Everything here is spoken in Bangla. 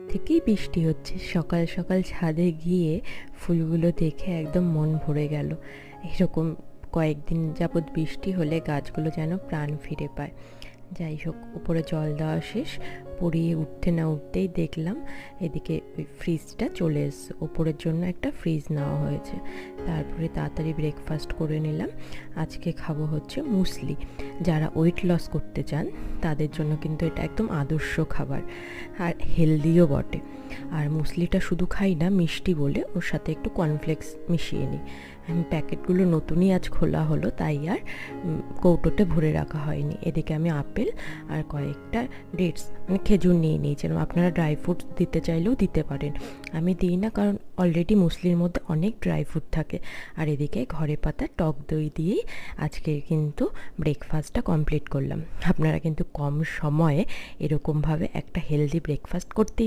থেকেই বৃষ্টি হচ্ছে। সকাল সকাল ছাদে গিয়ে ফুলগুলো দেখে একদম মন ভরে গেল। এরকম কয়েকদিন যাবৎ বৃষ্টি হলে গাছগুলো যেন প্রাণ ফিরে পায়। যাই হোক, উপরে জল দেওয়া শেষ। পড়িয়ে উঠতে না উঠতেই দেখলাম এদিকে ওই ফ্রিজটা চলে এসছে। ওপরের জন্য একটা ফ্রিজ নেওয়া হয়েছে। তারপরে তাড়াতাড়ি ব্রেকফাস্ট করে নিলাম। আজকে খাবো হচ্ছে মুসলি। যারা ওয়েট লস করতে চান তাদের জন্য কিন্তু এটা একদম আদর্শ খাবার, আর হেলদিও বটে। আর মুসলিটা শুধু খাই না মিষ্টি বলে, ওর সাথে একটু কর্নফ্লেক্স মিশিয়ে নিই। প্যাকেটগুলো নতুনই আজ খোলা হলো, তাই আর কৌটোতে ভরে রাখা হয়নি। এদিকে আমি আপেল আর কয়েকটা ডেটস মানে খেজুর নিয়ে নিয়েছিলাম। আপনারা ড্রাই ফ্রুটস দিতে চাইলেও দিতে পারেন, আমি দিই না কারণ অলরেডি মুসলির মধ্যে অনেক ড্রাই ফ্রুট থাকে। আর এদিকে ঘরে পাতা টক দই দিয়েই আজকে কিন্তু ব্রেকফাস্টটা কমপ্লিট করলাম। আপনারা কিন্তু কম সময়ে এরকমভাবে একটা হেলদি ব্রেকফাস্ট করতেই